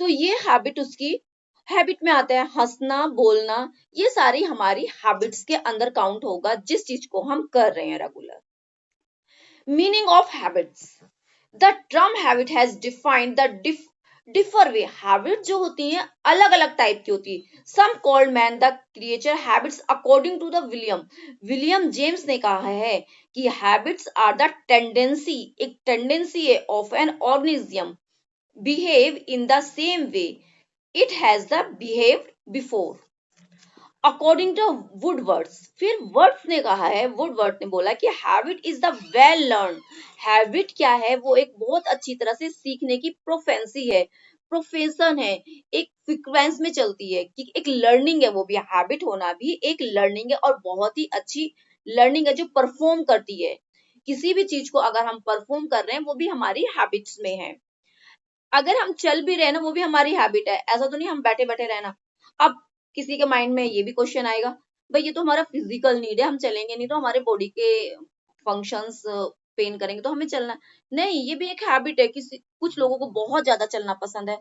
तो ये हैबिट उसकी हैबिट में आता है। हंसना, बोलना, ये सारी हमारी हैबिट्स के अंदर काउंट होगा, जिस चीज को हम कर रहे हैं regular. Meaning of habits. The term habit has defined the differ way. Habit जो होती हैं अलग अलग टाइप की होती है। Some called man the creature habits according to the William James ने कहा है कि हैबिट्स आर द टेंडेंसी, एक टेंडेंसी है of an organism behave in the same way it has the behaved before according to Woodwards. फिर words ने कहा है, वुडवर्ड ने बोला कि habit is the well learn. Habit क्या है? वो एक बहुत अच्छी तरह से सीखने की प्रोफेंसी है, प्रोफेशन है, एक फ्रीक्वेंस में चलती है कि एक लर्निंग है। वो भी हैबिट होना भी एक लर्निंग है और बहुत ही अच्छी लर्निंग है जो परफॉर्म करती है। किसी भी चीज को अगर हम परफॉर्म कर रहे हैं वो भी हमारी हैबिट्स में है। अगर हम चल भी रहे हैं ना, वो भी हमारी हैबिट है। ऐसा तो नहीं हम बैठे बैठे रहना। अब किसी के माइंड में ये भी क्वेश्चन आएगा, भाई ये तो हमारा फिजिकल नीड है, हम चलेंगे नहीं तो हमारे बॉडी के फंक्शंस पेन करेंगे, तो हमें चलना नहीं। ये भी एक हैबिट है। किसी कुछ लोगों को बहुत ज्यादा चलना पसंद है,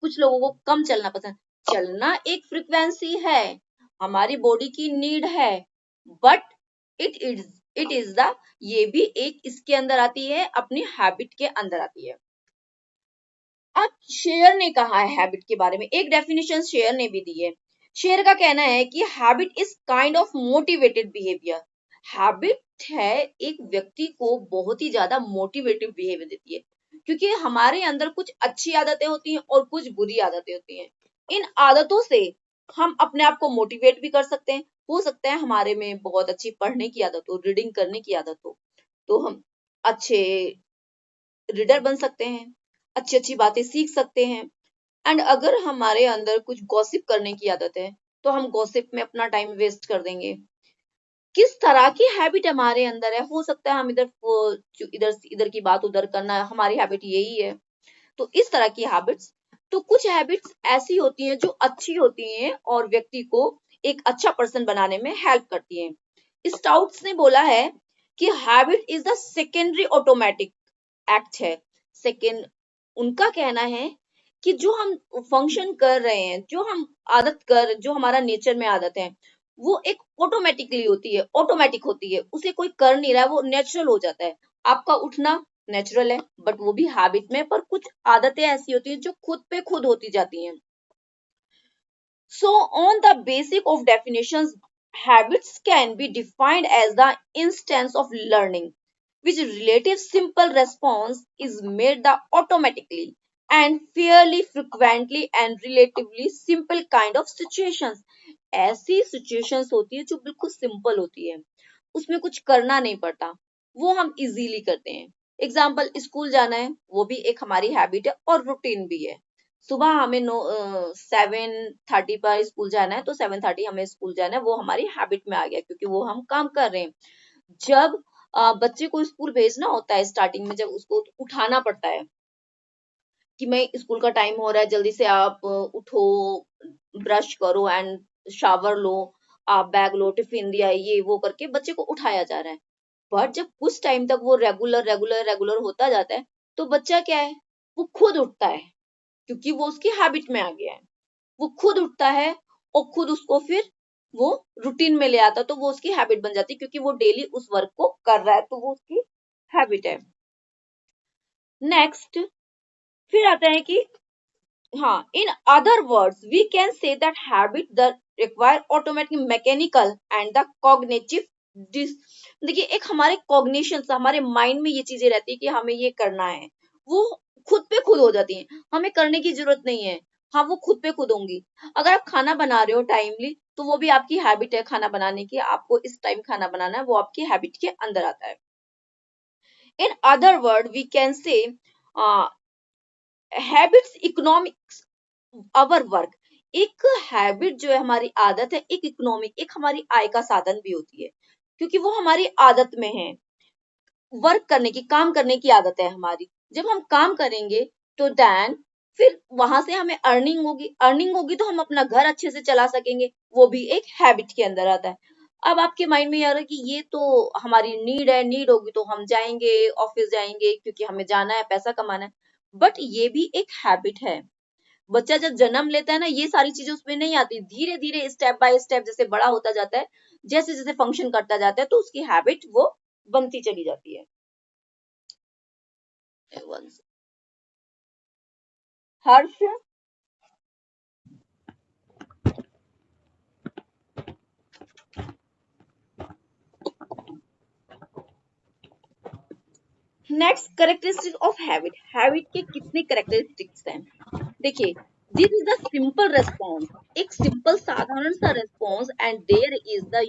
कुछ लोगों को कम चलना पसंद। चलना एक फ्रीक्वेंसी है, हमारी बॉडी की नीड है, बट इट इज द, ये भी एक इसके अंदर आती है, अपनी हैबिट के अंदर आती है। अब शेयर ने कहा है हैबिट के बारे में, एक डेफिनेशन शेयर ने भी दी है। शेयर का कहना है कि habit is kind of motivated behaviour. Habit है एक व्यक्ति को बहुत ही ज्यादा मोटिवेटिव बिहेवियर देती है, क्योंकि हमारे अंदर कुछ अच्छी आदतें होती हैं और कुछ बुरी आदतें होती हैं। इन आदतों से हम अपने आप को मोटिवेट भी कर सकते हैं। हो सकता है हमारे में बहुत अच्छी पढ़ने की आदत हो, रीडिंग करने की आदत हो, तो हम अच्छे रीडर बन सकते हैं, अच्छी अच्छी बातें सीख सकते हैं। एंड अगर हमारे अंदर कुछ गॉसिप करने की आदत है तो हम गॉसिप में अपना टाइम वेस्ट कर देंगे। किस तरह की हैबिट हमारे अंदर है? हो सकता है हम इधर इधर की बात उधर करना, हमारी हैबिट यही है। तो इस तरह की हैबिट्स, तो कुछ हैबिट्स ऐसी होती हैं जो अच्छी होती हैं और व्यक्ति को एक अच्छा पर्सन बनाने में हेल्प करती हैं। स्टाउट्स ने बोला है कि habit is the secondary automatic act है। सेकेंड, उनका कहना है कि जो हम फंक्शन कर रहे हैं, जो हम जो हमारा नेचर में आदत है, वो एक ऑटोमेटिकली होती है, ऑटोमेटिक होती है, उसे कोई कर नहीं रहा है, वो नेचुरल हो जाता है। आपका उठना नेचुरल है, बट वो भी हैबिट में, पर कुछ आदतें ऐसी होती हैं जो खुद पे खुद होती जाती हैं। So on the basis of definitions, habits can be defined as the instance of learning which relative simple response is made the automatically and fairly frequently and relatively simple kind of situations। ऐसी situations होती है जो बिल्कुल simple होती है, उसमें कुछ करना नहीं पड़ता, वो हम easily करते हैं। एग्जाम्पल, स्कूल जाना है, वो भी एक हमारी हैबिट है और रूटीन भी है। सुबह हमें 7:30 पर स्कूल जाना है, तो 7:30 हमें स्कूल जाना है, वो हमारी हैबिट में आ गया क्योंकि वो हम काम कर रहे हैं। जब बच्चे को स्कूल भेजना होता है, स्टार्टिंग में जब उसको उठाना पड़ता है कि मैं स्कूल का टाइम हो रहा है, जल्दी से आप उठो, ब्रश करो एंड शावर लो, आप बैग लो, टिफिन दिया, ये वो करके बच्चे को उठाया जा रहा है। बट जब कुछ टाइम तक वो रेगुलर होता जाता है, तो बच्चा क्या है, वो खुद उठता है क्योंकि वो उसकी हैबिट में आ गया है। वो खुद उठता है और खुद उसको फिर वो रूटीन में ले आता है, तो वो उसकी हैबिट बन जाती है क्योंकि वो डेली उस वर्क को कर रहा है, तो वो उसकी हैबिट है। नेक्स्ट, फिर आता है कि हाँ, in other words we can say that habit the require automatic mechanical and the cognitive. देखिए, एक हमारे कॉग्निशन, हमारे माइंड में ये चीजें रहती है कि हमें ये करना है, वो खुद पे खुद हो जाती हैं, हमें करने की जरूरत नहीं है। हाँ, वो खुद पे खुद होंगी। अगर आप खाना बना रहे हो टाइमली, तो वो भी आपकी हैबिट है खाना बनाने की, आपको इस टाइम खाना बनाना है, वो आपकी हैबिट के अंदर आता है। In other word we can say habits economics our work. एक हैबिट जो है, हमारी आदत है, एक इकोनॉमिक, एक हमारी आय का साधन भी होती है, क्योंकि वो हमारी आदत में है। वर्क करने की, काम करने की आदत है हमारी। जब हम काम करेंगे तो देन फिर वहां से हमें अर्निंग होगी तो हम अपना घर अच्छे से चला सकेंगे, वो भी एक हैबिट के अंदर आता है। अब आपके माइंड में ये आ रहा है कि ये तो हमारी नीड है, नीड होगी तो हम जाएंगे, ऑफिस जाएंगे क्योंकि हमें जाना है, पैसा कमाना है, बट ये भी एक हैबिट है। बच्चा जब जन्म लेता है ना, ये सारी चीजें उसमें नहीं आती, धीरे धीरे स्टेप बाय स्टेप जैसे बड़ा होता जाता है, जैसे जैसे फंक्शन करता जाता है, तो उसकी हैबिट वो बनती चली जाती है। Harsh, next characteristic of habit, habit के कितने करेक्टरिस्टिक्स हैं? देखिए, this is the simple response, एक सिंपल साधारण सा response, and there is the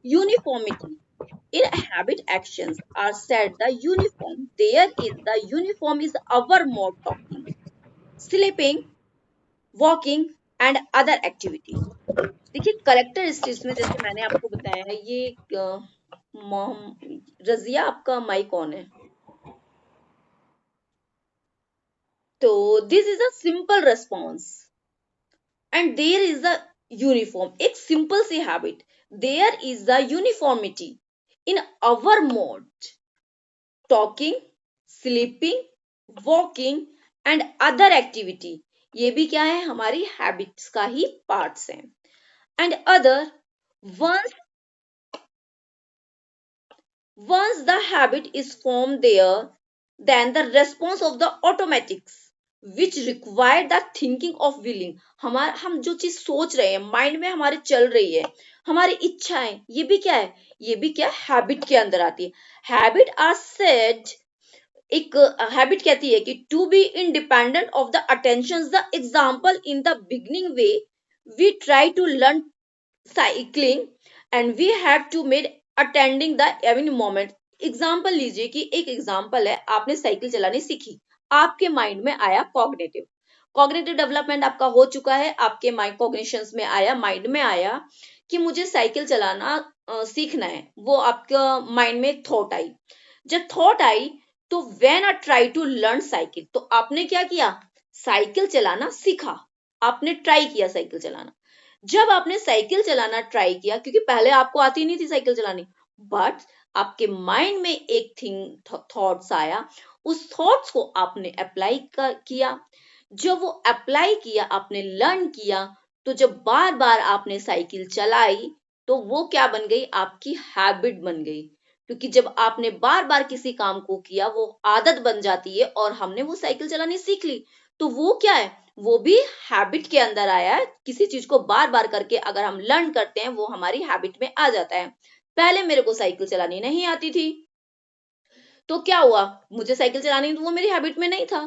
uniformity in habit actions are said the uniform, there is the uniform is our mode talking, sleeping, walking and other activity। देखिए characteristics में जैसे मैंने आपको बताया है, ये रजिया आपका माइक ऑन है, तो this is a simple response and there is the uniform, एक simple see habit, there is the uniformity in our mode talking, sleeping, walking and other activity, ये भी क्या है, हमारी हैबिट्स का ही पार्ट्स हैं। And other, once once the habit is formed there, then the response of the automatics which require the thinking of willing, हम जो चीज सोच रहे हैं, माइंड में हमारे चल रही है, हमारी इच्छाएं, ये भी क्या है, ये भी क्या हैबिट के अंदर आती है। हैबिट आर सेड, एक हैबिट कहती है कि to be independent of the attention, the example in the beginning way we try to learn cycling and we have to made attending the every moment. Example लीजिए कि एक example है, आपने cycle चलानी सीखी, आपके माइंड में आया कॉग्निटिव, कॉग्निटिव डेवलपमेंट आपका हो चुका है, आपके माइंड कॉग्निशंस में आया, माइंड में आया कि मुझे साइकिल चलाना सीखना है, वो आपका माइंड में थॉट आई। जब थॉट आई तो when I try to learn cycle, तो आपने क्या किया, साइकिल चलाना सीखा, आपने ट्राई किया साइकिल चलाना। जब आपने साइकिल चलाना ट्राई किया, क्योंकि पहले आपको आती नहीं थी साइकिल चलानी, बट आपके माइंड में एक थिंग थॉट्स आया, उस थॉट्स को आपने अप्लाई किया, जब वो अप्लाई किया, आपने लर्न किया, तो जब बार बार आपने साइकिल चलाई तो वो क्या बन गई, आपकी हैबिट बन गई, क्योंकि जब आपने बार बार किसी काम को किया वो आदत बन जाती है, और हमने वो साइकिल चलानी सीख ली, तो वो क्या है, वो भी हैबिट के अंदर आया है। किसी चीज को बार बार करके अगर हम लर्न करते हैं, वो हमारी हैबिट में आ जाता है। पहले मेरे को साइकिल चलानी नहीं आती थी, तो क्या हुआ, मुझे साइकिल चलानी, तो वो मेरी हैबिट में नहीं था,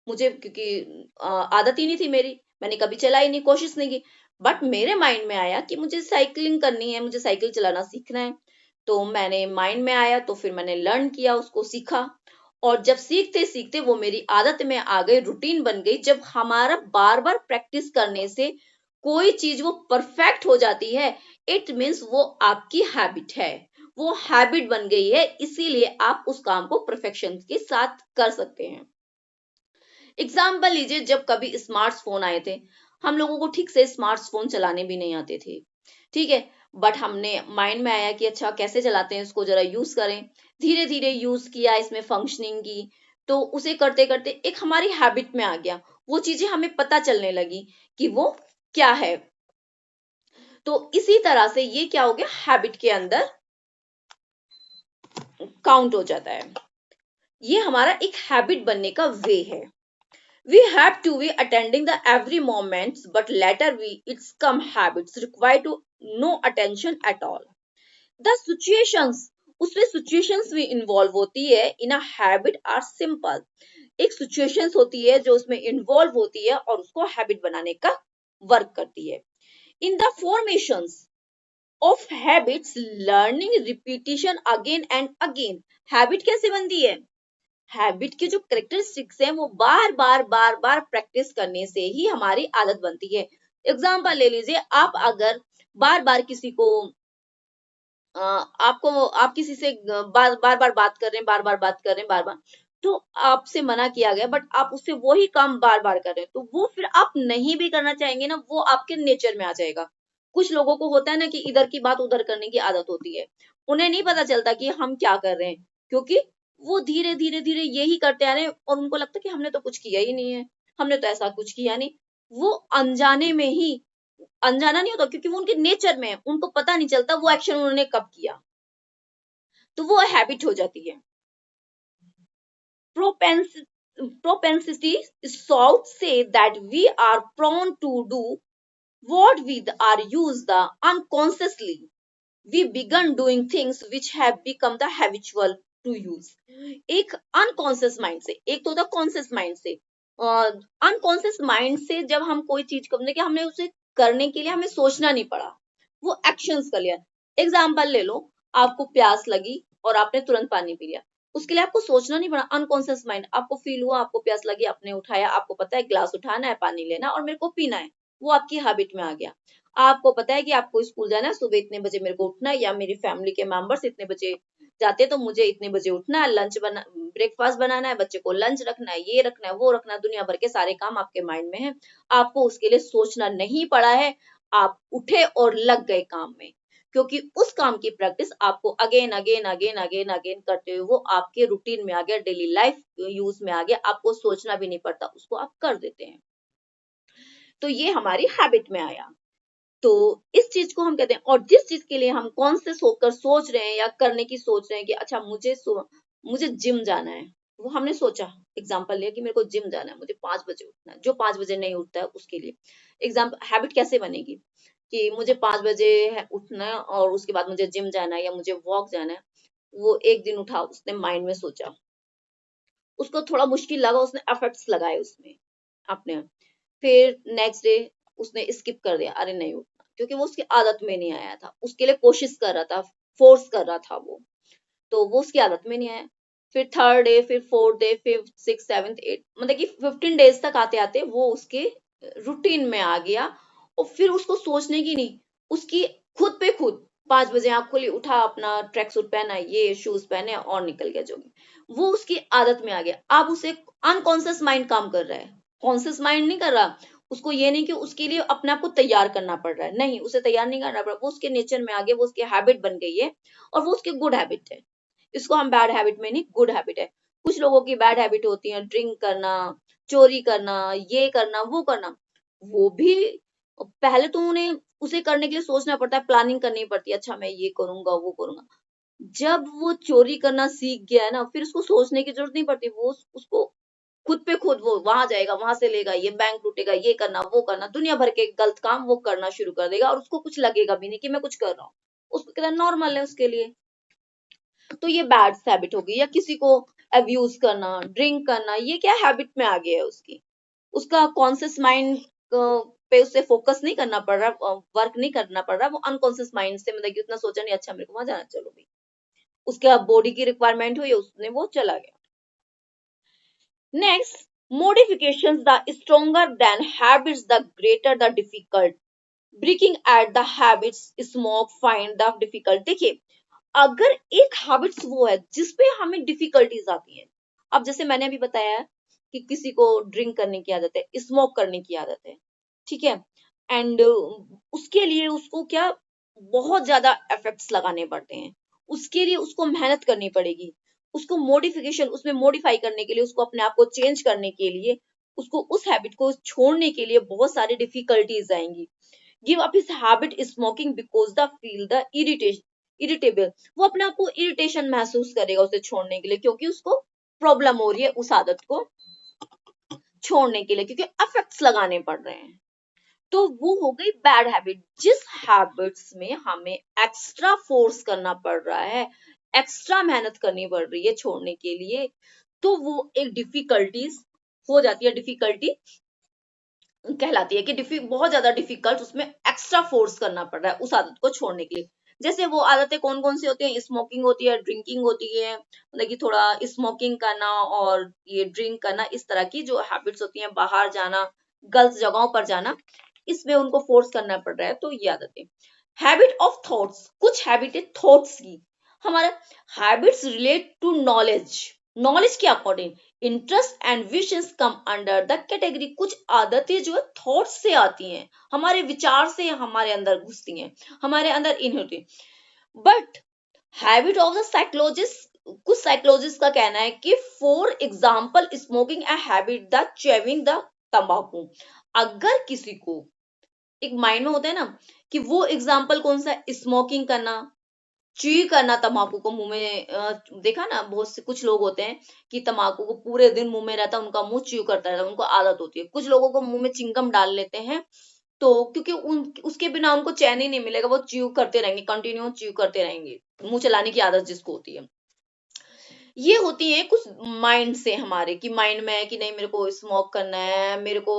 मुझे क्योंकि आदत ही नहीं थी मेरी, मैंने कभी चलाई नहीं, कोशिश नहीं की, बट मेरे माइंड में आया कि मुझे साइकिलिंग करनी है, मुझे साइकिल चलाना सीखना है, तो मैंने माइंड में आया, तो फिर मैंने लर्न किया, उसको सीखा, और जब सीखते सीखते वो मेरी आदत में आ गई, रूटीन बन गई। जब हमारा बार बार प्रैक्टिस करने से कोई चीज वो परफेक्ट हो जाती है, इट मीन्स वो आपकी हैबिट है, वो हैबिट बन गई है, इसीलिए आप उस काम को परफेक्शन के साथ कर सकते हैं। एग्जाम्पल लीजिए, जब कभी स्मार्टफोन आए थे, हम लोगों को ठीक से स्मार्टफोन चलाने भी नहीं आते थे, ठीक है, बट हमने माइंड में आया कि अच्छा कैसे चलाते हैं, इसको जरा यूज करें, धीरे धीरे यूज किया, इसमें फंक्शनिंग की, तो उसे करते करते एक हमारी हैबिट में आ गया, वो चीजें हमें पता चलने लगी कि वो क्या है। तो इसी तरह से ये क्या हो गया, हैबिट के अंदर काउंट हो जाता है, ये हमारा एक हैबिट बनने का वे है। We have to be attending the every moments, but later it's come habits require to no attention at all. The situations, उसमें situations भी involve होती है, in a habit are simple, एक situations होती है जो उसमें involve होती है और उसको habit बनाने का work करती है। In the formations of habits, learning repetition again and again, habit कैसे बनती है, हैबिट के जो करेक्टरिस्टिक्स हैं, वो बार बार प्रैक्टिस करने से ही हमारी आदत बनती है। एग्जाम्पल ले लीजिए, आप अगर बार बार किसी को आप किसी से बार बार बात कर रहे हैं, बार बार बात कर रहे हैं, बार बार, तो आपसे मना किया गया, बट आप उससे वही काम बार बार कर रहे हैं, तो वो फिर आप नहीं भी करना चाहेंगे ना, वो आपके नेचर में आ जाएगा। कुछ लोगों को होता है ना कि इधर की बात उधर करने की आदत होती है, उन्हें नहीं पता चलता कि हम क्या कर रहे हैं, क्योंकि वो धीरे धीरे धीरे यही करते आ रहे हैं, और उनको लगता है कि हमने तो कुछ किया ही नहीं है, हमने तो ऐसा कुछ किया नहीं, वो अनजाने में ही, अनजाना नहीं होता क्योंकि वो उनके नेचर में है, उनको पता नहीं चलता वो एक्शन उन्होंने कब किया, तो वो हैबिट हो जाती है। Propensity sought say that we are prone to do what we are used the unconsciously. We began doing things which have become the habitual to use. एक अनकॉन्शियस माइंड से, एक तो होता कॉन्शियस माइंड से, unconscious mind से जब हम कोई चीज करने के, हमने उसे करने के लिए हमें सोचना नहीं पड़ा, वो एक्शंस कर लिया। एग्जाम्पल ले लो, आपको प्यास लगी और आपने तुरंत पानी पी लिया, उसके लिए आपको सोचना नहीं पड़ा, अनकॉन्शियस माइंड, आपको फील हुआ, आपको प्यास लगी, आपने उठाया, आपको पता है गिलास उठाना है, पानी लेना और मेरे को पीना है, वो आपकी हैबिट में आ गया। आपको पता है कि आपको स्कूल जाना है, सुबह इतने बजे मेरे को उठना है, या मेरी फैमिली के मेंबर्स इतने बजे जाते हैं तो मुझे इतने बजे उठना है, लंच बना, ब्रेकफास्ट बनाना है, बच्चे को लंच रखना है, ये रखना है, वो रखना है, दुनिया भर के सारे काम आपके माइंड में है, आपको उसके लिए सोचना नहीं पड़ा है, आप उठे और लग गए काम में, क्योंकि उस काम की प्रैक्टिस आपको again again again again again करते हुए वो आपके रूटीन में आ गया, डेली लाइफ यूज में आ गया, आपको सोचना भी नहीं पड़ता, उसको आप कर देते हैं, तो ये हमारी हैबिट में आया। तो इस चीज को हम कहते हैं, और जिस चीज के लिए हम कॉन्शियस होकर सोच रहे हैं या करने की सोच रहे हैं कि अच्छा मुझे जिम जाना है, वो हमने सोचा, एग्जाम्पल लिया कि मेरे को जिम जाना है, मुझे 5 बजे उठना है, जो 5 बजे नहीं उठता है उसके लिए एग्जाम्पल, हैबिट कैसे बनेगी कि मुझे 5 बजे उठना है और उसके बाद मुझे जिम जाना है या मुझे वॉक जाना है, वो एक दिन उठा, उसने माइंड में सोचा, उसको थोड़ा मुश्किल लगा, उसने एफर्ट्स लगाए उसमें अपने, फिर नेक्स्ट डे उसने स्किप कर दिया, अरे नहीं उठना, क्योंकि वो उसकी आदत में नहीं आया था, उसके लिए कोशिश कर रहा था, फोर्स कर रहा था वो, तो वो उसकी आदत में नहीं आया। फिर थर्ड डे, फिर fourth day, fifth, six, seventh, eight, मतलब कि 15 डेज तक आते आते वो उसके रूटीन में आ गया, और फिर उसको सोचने की नहीं, उसकी खुद पे खुद 5 बजे आंख खोली, उठा, अपना ट्रैक सूट पहना, ये शूज पहने और निकल गया जॉगिंग, वो उसकी आदत में आ गया। अब उसे अनकॉन्शियस माइंड काम कर रहा है, कॉन्शियस माइंड नहीं कर रहा, उसको ये नहीं कि उसके लिए अपने आप को तैयार करना पड़ रहा है, नहीं, उसे तैयार नहीं करना पड़ रहा, वो उसके नेचर में आ गया, वो उसकी हैबिट बन गई है, और वो उसकी गुड हैबिट है, इसको हम बैड हैबिट में नहीं, गुड हैबिट है। कुछ लोगों की बैड हैबिट होती है, ड्रिंक करना, चोरी करना, ये करना, वो करना, वो भी पहले तो उन्हें उसे करने के लिए सोचना पड़ता है, प्लानिंग करनी पड़ती है, अच्छा मैं ये करूंगा, वो करूंगा, जब वो चोरी करना सीख गया है ना, फिर उसको सोचने की जरूरत नहीं पड़ती, वो उसको खुद पे खुद वो वहां जाएगा, वहां से लेगा, ये बैंक लूटेगा, ये करना, वो करना, दुनिया भर के गलत काम वो करना शुरू कर देगा, और उसको कुछ लगेगा भी नहीं कि मैं कुछ कर रहा हूँ, उसको कहता नॉर्मल है उसके लिए। तो ये बैड हैबिट होगी, या किसी को अब्यूज करना, ड्रिंक करना, ये क्या हैबिट में आ गया है उसकी, उसका कॉन्शियस माइंड पे उससे फोकस नहीं करना पड़ रहा, वर्क नहीं करना पड़ रहा, वो अनकॉन्शियस माइंड से, मतलब कि उतना सोचा नहीं, अच्छा मेरे को वहां जाना, चलो भाई, उसके बॉडी की रिक्वायरमेंट हुई, उसने वो चला गया। Next, modifications, the stronger than habits the greater the difficult, breaking at the habits smoke find the difficult। देखिए, अगर एक हैबिट्स वो है जिसपे हमें डिफिकल्टीज आती हैं, अब जैसे मैंने अभी बताया कि किसी को ड्रिंक करने की आदत है, स्मोक करने की आदत है, ठीक है, एंड उसके लिए उसको क्या, बहुत ज्यादा इफेक्ट्स लगाने पड़ते हैं, उसके लिए उसको मेहनत करनी पड़ेगी, उसको मॉडिफिकेशन, उसमें मॉडिफाई करने के लिए, उसको अपने आप को चेंज करने के लिए, उसको उस हैबिट को छोड़ने के लिए बहुत सारी डिफिकल्टीज आएंगी। Give up his habit smoking because the feel the irritation irritable, वो अपने आप को इरिटेशन महसूस करेगा उसे छोड़ने के लिए, क्योंकि उसको प्रॉब्लम हो रही है उस आदत को छोड़ने के लिए, क्योंकि इफेक्ट्स लगाने पड़ रहे हैं। तो वो हो गई बैड हैबिट, जिस हैबिट्स में हमें एक्स्ट्रा फोर्स करना पड़ रहा है, एक्स्ट्रा मेहनत करनी पड़ रही है छोड़ने के लिए, तो वो एक डिफिकल्टीज हो जाती है, डिफिकल्टी कहलाती है कि बहुत ज्यादा डिफिकल्ट, उसमें एक्स्ट्रा फोर्स करना पड़ रहा है उस आदत को छोड़ने के लिए। जैसे वो आदतें कौन कौन सी होती हैं, स्मोकिंग होती है, ड्रिंकिंग होती है, मतलब कि थोड़ा स्मोकिंग करना और ये ड्रिंक करना, इस तरह की जो हैबिट्स होती हैं, बाहर जाना, गलत जगहों पर जाना, इसमें उनको फोर्स करना पड़ रहा है, तो ये आदतें। हैबिट ऑफ थॉट्स, कुछ हैबिट है थॉट्स की, हमारा habits relate to knowledge, knowledge के अकॉर्डिंग, इंटरेस्ट एंड विशंस कम अंडर द कैटेगरी, कुछ आदतें जो है थॉट्स से आती हैं, हमारे विचार से हमारे अंदर घुसती हैं, हमारे अंदर इन होती, but habit of the psychologist, कुछ साइकोलॉजिस्ट का कहना है कि for example smoking a habit the chewing the तंबाकू। अगर किसी को एक माइंड में होता है ना कि वो एग्जाम्पल कौन सा, स्मोकिंग करना, च्यू करना तंबाकू को मुंह में, देखा ना बहुत से कुछ लोग होते हैं कि तंबाकू को पूरे दिन मुंह में रहता है, उनका मुंह च्यू करता रहता है, उनको आदत होती है। कुछ लोगों को मुंह में चिंगम डाल लेते हैं, तो क्योंकि उसके बिना उनको चैन ही नहीं मिलेगा, वो च्यू करते रहेंगे, कंटिन्यू च्यू करते रहेंगे, मुंह चलाने की आदत जिसको होती है। ये होती है कुछ माइंड से हमारे, कि माइंड में है कि नहीं मेरे को स्मोक करना है, मेरे को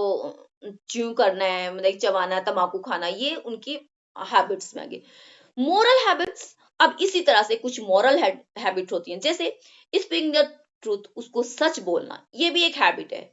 च्यू करना है, मतलब चबाना है, तंबाकू खाना, ये उनकी हैबिट्स में आ गई। मोरल हैबिट्स, अब इसी तरह से कुछ मॉरल हैबिट होती हैं, जैसे स्पीकिंग द ट्रूथ, उसको सच बोलना, ये भी एक हैबिट है।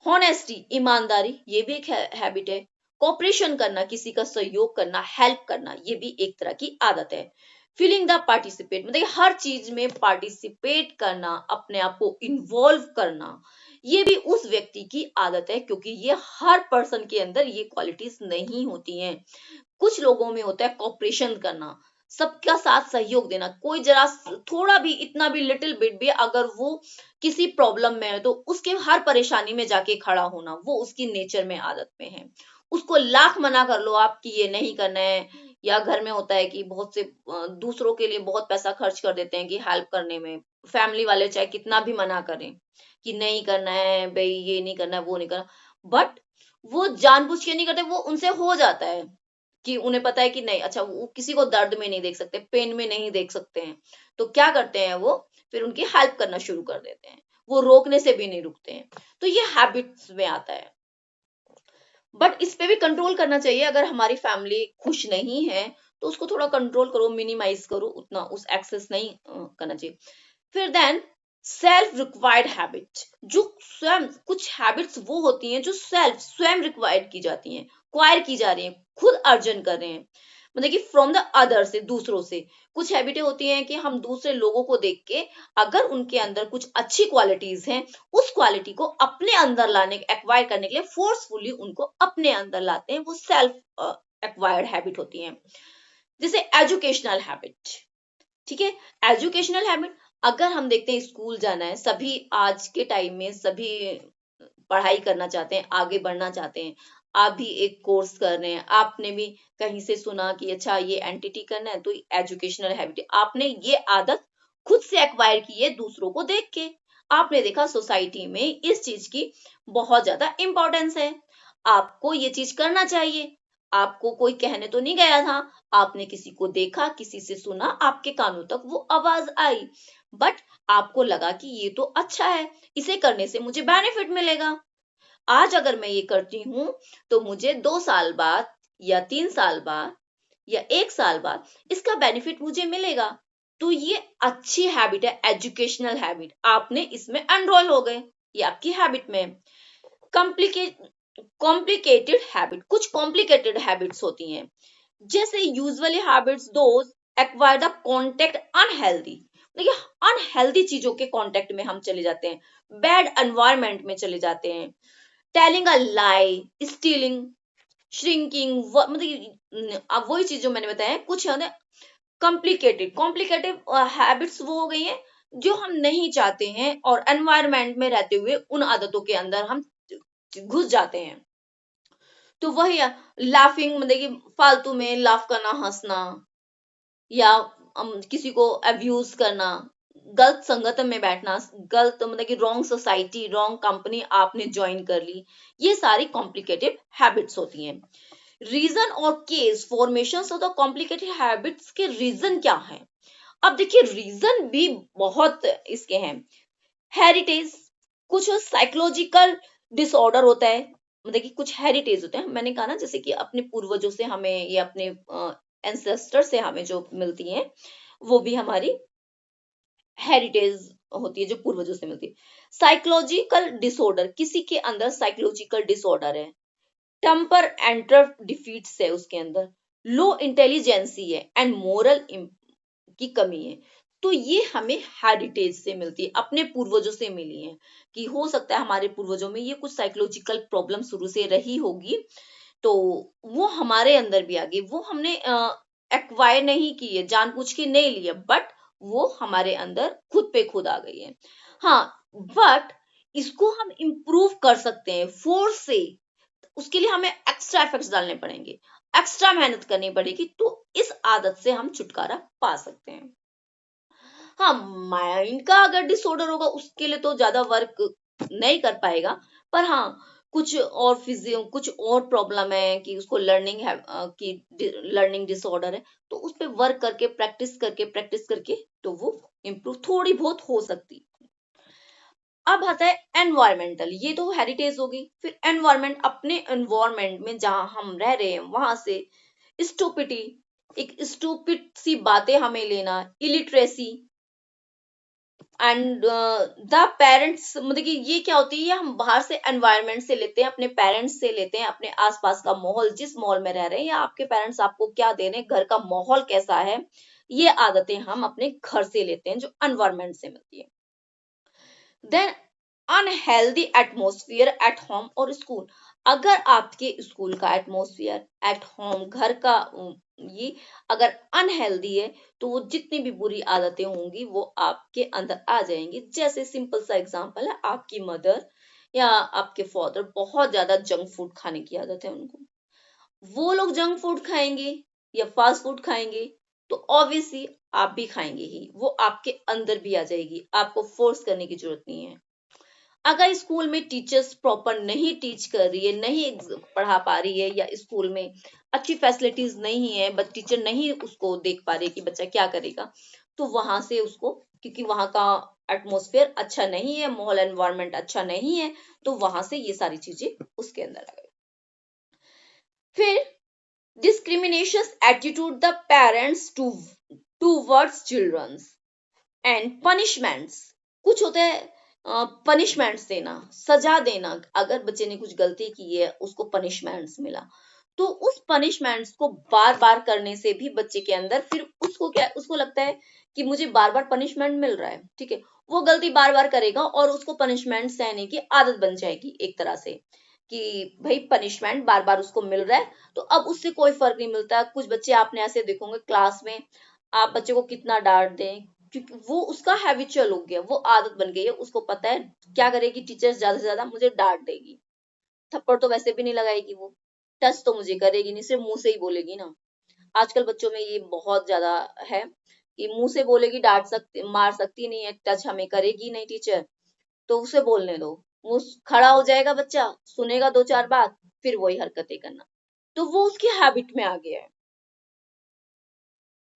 हॉनेस्टी, ईमानदारी, ये भी एक हैबिट है। कोऑपरेशन करना, किसी का सहयोग करना, हेल्प करना, ये भी एक तरह की आदत है। फीलिंग द पार्टिसिपेट, मतलब हर चीज में पार्टिसिपेट करना, अपने आप को इन्वॉल्व करना, ये भी उस व्यक्ति की आदत है, क्योंकि ये हर पर्सन के अंदर ये क्वालिटीज नहीं होती हैं। कुछ लोगों में होता है कोऑपरेशन करना, सबका साथ सहयोग देना, कोई जरा थोड़ा भी, इतना भी, लिटिल बिट भी अगर वो किसी प्रॉब्लम में है तो उसके हर परेशानी में जाके खड़ा होना, वो उसकी नेचर में, आदत में है। उसको लाख मना कर लो आप कि ये नहीं करना है, या घर में होता है कि बहुत से दूसरों के लिए बहुत पैसा खर्च कर देते हैं कि हेल्प करने में, फैमिली वाले चाहे कितना भी मना करें कि नहीं करना है भाई, ये नहीं करना है, वो नहीं करना, बट वो जानबूझ के नहीं करते, वो उनसे हो जाता है कि उन्हें पता है कि नहीं, अच्छा वो किसी को दर्द में नहीं देख सकते, पेन में नहीं देख सकते हैं, तो क्या करते हैं वो, फिर उनकी हेल्प करना शुरू कर देते हैं, वो रोकने से भी नहीं रुकते हैं। तो ये हैबिट्स में आता है, बट इस पे भी कंट्रोल करना चाहिए। अगर हमारी फैमिली खुश नहीं है तो उसको थोड़ा कंट्रोल करो, मिनिमाइज करो, उतना उस एक्सेस नहीं करना चाहिए। फिर देन सेल्फ रिक्वायर्ड हैबिट, जो स्वयं, कुछ हैबिट्स वो होती हैं जो स्वयं रिक्वायर्ड की जाती हैं, क्वायर की जा रही हैं, खुद अर्जन कर रहे हैं, मतलब कि फ्रॉम द अदर से, दूसरों से। कुछ हैबिटें होती हैं कि हम दूसरे लोगों को देख के, अगर उनके अंदर कुछ अच्छी क्वालिटीज हैं, उस क्वालिटी को अपने अंदर लाने, एक्वायर करने के लिए फोर्सफुली उनको अपने अंदर लाते हैं, वो सेल्फ एक्वायर्ड हैबिट होती हैं। जैसे एजुकेशनल हैबिट, ठीक है, एजुकेशनल हैबिट, अगर हम देखते हैं स्कूल जाना है, सभी आज के टाइम में सभी पढ़ाई करना चाहते हैं, आगे बढ़ना चाहते हैं। आप भी एक कोर्स कर रहे हैं, आपने भी कहीं से सुना कि अच्छा ये एंटिटी करना है, तो एजुकेशनल हैबिट, आपने ये आदत खुद से एक्वायर की है दूसरों को देख के। आपने देखा सोसाइटी में इस चीज की बहुत ज्यादा इंपॉर्टेंस है, आपको ये चीज करना चाहिए, आपको कोई कहने तो नहीं गया था, आपने किसी को देखा, किसी से सुना, आपके कानों तक वो आवाज आई, बट आपको लगा कि ये तो अच्छा है, इसे करने से मुझे बेनिफिट मिलेगा। आज अगर मैं ये करती हूँ तो मुझे 2 साल बाद, या 3 साल बाद, या 1 साल बाद इसका बेनिफिट मुझे मिलेगा। तो ये अच्छी हैबिट है, एजुकेशनल हैबिट, आपने इसमें एनरोल हो गए, ये आपकी हैबिट में। कॉम्प्लिकेट कॉम्प्लिकेटेड हैबिट, कुछ कॉम्प्लिकेटेड हैबिट्स होती हैं, जैसे usually habits those acquire the contact unhealthy, देखिए अनहेल्दी चीजों के कांटेक्ट में हम चले जाते हैं, बैड एनवायरनमेंट में चले जाते हैं, टेलिंग अ लाई, स्टीलिंग, श्रिंकिंग, मतलब अब वही चीज जो मैंने बताया, कुछ है कॉम्प्लिकेटेड कॉम्प्लिकेटेड हैबिट्स वो हो गई हैं जो हम नहीं चाहते हैं, और एनवायरनमेंट में रहते हुए उन आदतों के अंदर हम घुस जाते हैं। तो वही लाफिंग, मतलब कि फालतू में लाफ करना, हंसना, या किसी को अब्यूज करना, गलत संगत में बैठना, गलत, मतलब कि रॉन्ग सोसाइटी, रॉन्ग कंपनी आपने ज्वाइन कर ली, ये सारी कॉम्प्लिकेटेड हैबिट्स होती हैं। रीजन और case formation of the complicated habits के रीजन क्या है? अब देखिए रीजन भी बहुत इसके हैं। हेरिटेज, कुछ साइकोलॉजिकल डिसऑर्डर होता है, मतलब कि कुछ हेरिटेज होते हैं, मैंने कहा ना जैसे कि अपने पूर्वजों से हमें, या अपने एंसेस्टर से हमें जो मिलती हैं, वो भी हमारी हेरिटेज होती है, जो पूर्वजों से मिलती है। साइकोलॉजिकल डिसऑर्डर, किसी के अंदर साइकोलॉजिकल डिसऑर्डर है, टेम्पर एंटर डिफीट्स है उसके अंदर, लो इंटेलिजेंसी है, एंड मोरल की कमी है, तो ये हमें हेरिटेज से मिलती है, अपने पूर्वजों से मिली है, कि हो सकता है हमारे पूर्वजों में ये कुछ साइकोलॉजिकल प्रॉब्लम शुरू से रही होगी, तो वो हमारे अंदर भी आ गई, वो हमने एक्वायर नहीं की है, जानबूझ के नहीं लिया, बट वो हमारे अंदर खुद पे खुद आ गई है। हाँ, बट इसको हम इम्प्रूव कर सकते हैं फोर्स से। उसके लिए हमें एक्स्ट्रा एफर्ट्स डालने पड़ेंगे, एक्स्ट्रा मेहनत करनी पड़ेगी, तो इस आदत से हम छुटकारा पा सकते हैं। हाँ, माइंड का अगर डिसऑर्डर होगा उसके लिए तो ज्यादा वर्क नहीं कर पाएगा, पर हाँ कुछ और प्रॉब्लम है कि उसको लर्निंग है कि लर्निंग डिसऑर्डर है, तो उस पे वर्क करके प्रैक्टिस करके तो वो इम्प्रूव थोड़ी बहुत हो सकती। अब आता है एनवायरमेंटल, ये तो हेरिटेज होगी। फिर एनवायरमेंट, अपने एनवायरमेंट में जहां हम रह रहे हैं वहां से स्टूपिटी, एक स्टूपिड सी बातें हमें लेना, इलिटरेसी एंड द पेरेंट्स, मतलब कि ये क्या होती है, हम बाहर से एनवायरनमेंट से लेते हैं, अपने पेरेंट्स से लेते हैं, अपने आसपास का माहौल, जिस माहौल में रह रहे हैं या आपके पेरेंट्स आपको क्या दे रहे हैं, घर का माहौल कैसा है, ये आदतें हम अपने घर से लेते हैं जो एनवायरनमेंट से मिलती है। Then unhealthy atmosphere at home और स्कूल, अगर आपके स्कूल का एटमोसफियर एट होम, घर का ये अगर अनहेल्दी है, तो वो जितनी भी बुरी आदतें होंगी वो आपके अंदर आ जाएंगी। जैसे सिंपल सा एग्जांपल है, आपकी मदर या आपके फादर बहुत ज्यादा जंक फूड खाने की आदत है उनको, वो लोग जंक फूड खाएंगे या फास्ट फूड खाएंगे, तो ऑब्वियसली आप भी खाएंगे ही, वो आपके अंदर भी आ जाएगी, आपको फोर्स करने की जरूरत नहीं है। अगर स्कूल में टीचर्स प्रॉपर नहीं टीच कर रही है, नहीं पढ़ा पा रही है, या स्कूल में अच्छी फैसिलिटीज नहीं है, बट टीचर नहीं उसको देख पा रही कि बच्चा क्या करेगा, तो वहां से उसको, क्योंकि वहां का एटमोसफेयर अच्छा नहीं है, माहौल एनवायरनमेंट अच्छा नहीं है, तो वहां से ये सारी चीजें उसके अंदर आ गई। फिर discriminations attitude the parents towards children and punishments, कुछ होता है पनिशमेंट्स देना, सजा देना, अगर बच्चे ने कुछ गलती की है उसको पनिशमेंट्स मिला, तो उस पनिशमेंट्स को बार बार करने से भी बच्चे के अंदर फिर उसको लगता है कि मुझे बार बार पनिशमेंट मिल रहा है, ठीक है, वो गलती बार बार करेगा और उसको पनिशमेंट सहने की आदत बन जाएगी एक तरह से, कि भाई पनिशमेंट बार बार उसको मिल रहा है, तो अब उससे कोई फर्क नहीं मिलता। कुछ बच्चे आपने ऐसे देखोगे क्लास में, आप बच्चे को कितना डांट दें, क्योंकि वो उसका हैबिचुअल हो गया, वो आदत बन गई है, उसको पता है क्या करेगी टीचर, ज्यादा से ज्यादा मुझे डांट देगी, थप्पड़ तो वैसे भी नहीं लगाएगी, वो टच तो मुझे करेगी नहीं, सिर्फ मुंह से ही बोलेगी ना। आजकल बच्चों में ये बहुत ज्यादा है कि मुंह से बोलेगी, डांट सकती मार सकती नहीं है, टच हमें करेगी नहीं टीचर, तो उसे बोलने दो, वो खड़ा हो जाएगा बच्चा, सुनेगा दो चार बात, फिर वही हरकतें करना, तो वो उसकी हैबिट में आ गया है।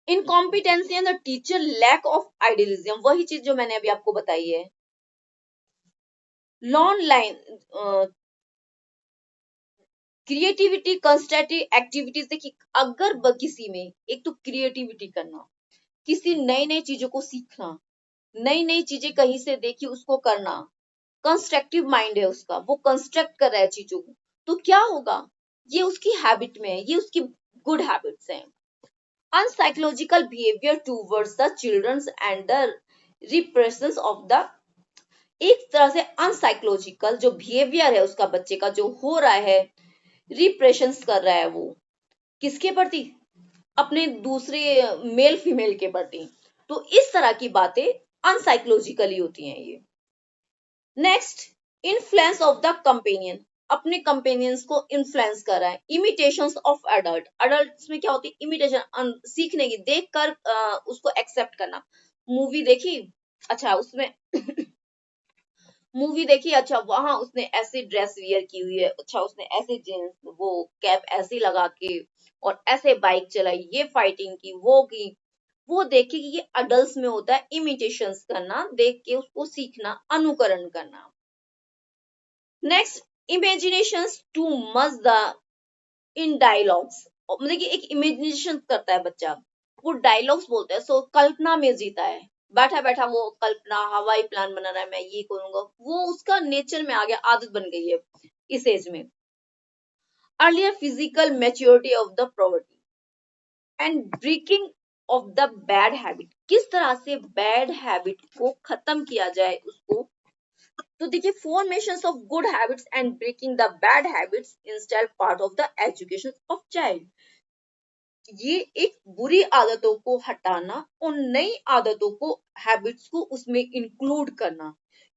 Incompetency and the teacher lack of idealism, वही चीज जो मैंने अभी आपको बताई है। Lawn line creativity constructive activities, देखिए अगर किसी में एक तो क्रिएटिविटी करना, किसी नई नई चीजों को सीखना, नई नई चीजें कहीं से देखी उसको करना, कंस्ट्रक्टिव माइंड है उसका, वो कंस्ट्रक्ट कर रहा है चीजों को, तो क्या होगा, ये उसकी हैबिट में है, ये उसकी गुड हैबिट्स हैं। Unpsychological behaviour towards the childrens and the repressions of the, एक तरह से अनसाइकोलॉजिकल जो बिहेवियर है उसका बच्चे का जो हो रहा है, रिप्रेशंस कर रहा है वो किसके प्रति, अपने दूसरे मेल फीमेल के प्रति, तो इस तरह की बातें अनसाइकोलॉजिकली होती हैं ये। Next, influence of the companion, अपने कंपेनियंस को इन्फ्लुएंस कर रहा है। इमिटेशंस ऑफ एडल्ट, एडल्ट्स में क्या होती है, इमिटेशन, सीखने की, देखकर उसको एक्सेप्ट करना। मूवी देखी, अच्छा उसमें मूवी देखी, अच्छा वहां उसने ऐसी ड्रेस वियर की हुई है, अच्छा उसने ऐसे जींस वो कैप ऐसी लगा के और ऐसे बाइक चलाई, ये फाइटिंग की, वो देखे कि ये अडल्ट में होता है, इमिटेशंस करना, देख के उसको सीखना, अनुकरण करना। Next, imaginations too much the in dialogues, मतलब कि एक इमेजिनेशन करता है बच्चा, वो डायलॉग्स बोलता है, सो कल्पना में जीता है, बैठा बैठा वो कल्पना हवाई प्लान बना रहा है, मैं ये करूंगा, वो उसका नेचर में आ गया, आदत बन गई है इस एज में। Earlier physical maturity of the property and breaking of the bad habit, किस तरह से बैड हैबिट को खत्म किया जाए उसको, तो देखिए formation of good habits and breaking the bad habits instead part of the education of child, ये एक बुरी आदतों को हटाना और नई आदतों को, हैबिट्स को उसमें इंक्लूड करना,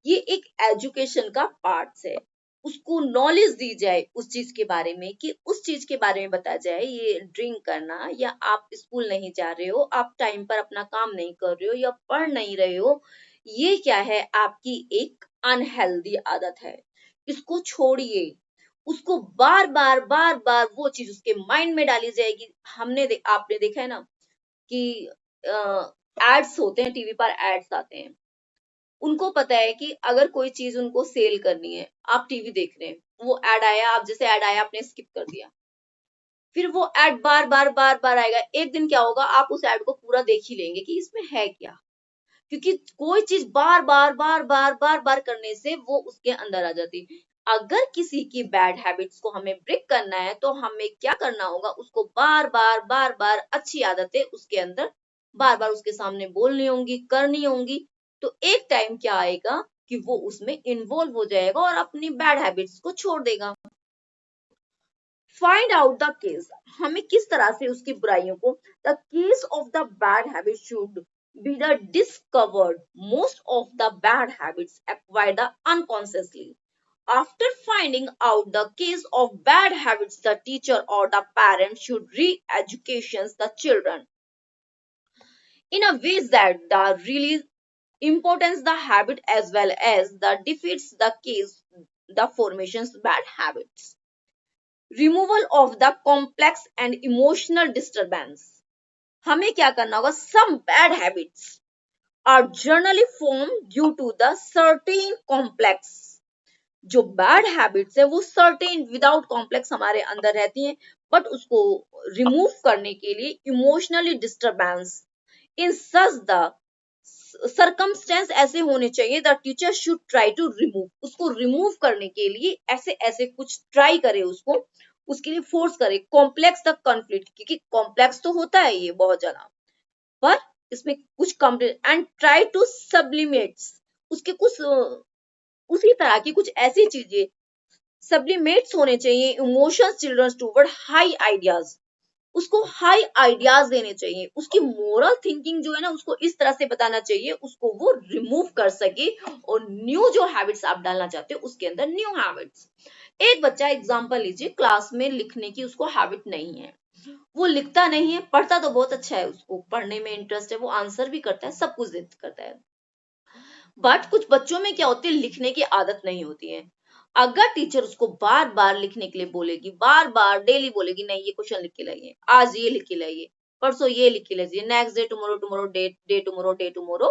ये एक एजुकेशन का पार्ट है। उसको नॉलेज दी जाए उस चीज के बारे में, कि उस चीज के बारे में बताया जाए, ये ड्रिंक करना, या आप स्कूल नहीं जा रहे हो, आप टाइम पर अपना काम नहीं कर रहे हो, या पढ़ नहीं रहे हो, ये क्या है, आपकी एक अनहेल्दी आदत है, इसको छोड़िए। उसको बार बार वो चीज उसके माइंड में डाली जाएगी। आपने देखा है ना कि एड्स होते हैं, टीवी पर एड्स आते हैं, उनको पता है कि अगर कोई चीज उनको सेल करनी है, आप टीवी देख रहे हैं, वो एड आया, आप जैसे एड आया आपने स्किप कर दिया, फिर वो एड बार बार आएगा, एक दिन क्या होगा, आप उस एड को पूरा देख ही लेंगे कि इसमें है क्या, क्योंकि कोई चीज बार बार करने से वो उसके अंदर आ जाती है। अगर किसी की बैड हैबिट्स को हमें ब्रेक करना है तो हमें क्या करना होगा, उसको बार बार अच्छी आदतें उसके अंदर बार उसके सामने बोलनी होंगी, करनी होंगी। तो एक टाइम क्या आएगा कि वो उसमें इन्वॉल्व हो जाएगा और अपनी बैड हैबिट्स को छोड़ देगा। फाइंड आउट द केस, हमें किस तरह से उसकी बुराइयों को, the case of the bad habit should be the discovered. Most of the bad habits acquired unconsciously. After finding out the case of bad habits, the teacher or the parent should re-educate the children in a way that the really importance the habit as well as the defeats the case the formations bad habits. Removal of the complex and emotional disturbance. हमें क्या करना होगा, some bad habits are generally formed due to the certain complex. जो bad habits है वो certain without complex हमारे अंदर रहती हैं, बट उसको रिमूव करने के लिए emotionally disturbance in such the circumstance ऐसे होने चाहिए, the teacher should try to remove, उसको रिमूव करने के लिए ऐसे ऐसे कुछ ट्राई करे, उसको उसके लिए फोर्स करे। कॉम्प्लेक्स द कॉन्फ्लिक्ट, क्योंकि कॉम्प्लेक्स तो होता है ये बहुत ज्यादा, पर इसमें कुछ कंप्लीट एंड ट्राई टू सब्लिमेट्स, उसके कुछ उसी तरह की कुछ ऐसी चीजें सब्लिमेट्स होने चाहिए emotions childrens toward high ideas, उसको हाई आइडियाज देने चाहिए, उसकी मोरल थिंकिंग जो है ना उसको इस तरह से बताना चाहिए, उसको वो रिमूव कर सके और न्यू जो हैबिट्स आप डालना चाहते हो उसके अंदर न्यू हैबिट्स। एक बच्चा एग्जांपल लीजिए, क्लास में लिखने की उसको हैबिट नहीं है, वो लिखता नहीं है, पढ़ता तो बहुत अच्छा है, उसको पढ़ने में इंटरेस्ट है, वो आंसर भी करता है, सब कुछ करता है, बट कुछ बच्चों में क्या होती है, लिखने की आदत नहीं होती है। अगर टीचर उसको बार बार लिखने के लिए बोलेगी, बार डेली बोलेगी, नहीं ये क्वेश्चन लिख के लाइए, आज ये लिख के लाइए, परसों ये लिख के लाइए, next day tomorrow tomorrow day tomorrow,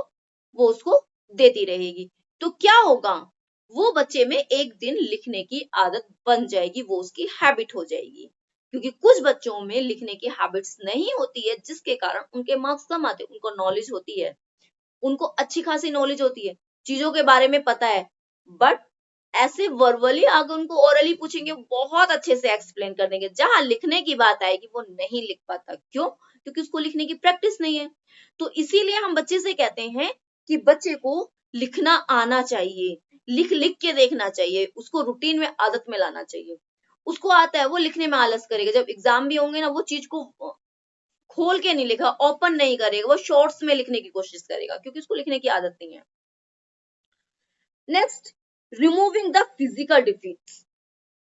वो उसको देती रहेगी, तो क्या होगा, वो बच्चे में एक दिन लिखने की आदत बन जाएगी, वो उसकी हैबिट हो जाएगी। क्योंकि कुछ बच्चों में लिखने की हैबिट्स नहीं होती है, जिसके कारण उनके मार्क्स कम आते, उनको नॉलेज होती है, उनको अच्छी खासी नॉलेज होती है, चीजों के बारे में पता है, बट ऐसे वर्बली अगर उनको ओरली पूछेंगे बहुत अच्छे से एक्सप्लेन कर देंगे, जहां लिखने की बात आएगी वो नहीं लिख पाता, क्यों, क्योंकि उसको लिखने की प्रैक्टिस नहीं है। तो इसीलिए हम बच्चे से कहते हैं कि बच्चे को लिखना आना चाहिए, लिख लिख के देखना चाहिए, उसको रूटीन में आदत में लाना चाहिए। उसको आता है, वो लिखने में आलस करेगा, जब एग्जाम भी होंगे ना वो चीज को खोल के नहीं लिखा, ओपन नहीं करेगा, वो शॉर्ट्स में लिखने की कोशिश करेगा, क्योंकि उसको लिखने की आदत नहीं है। Next, removing the physical defeats.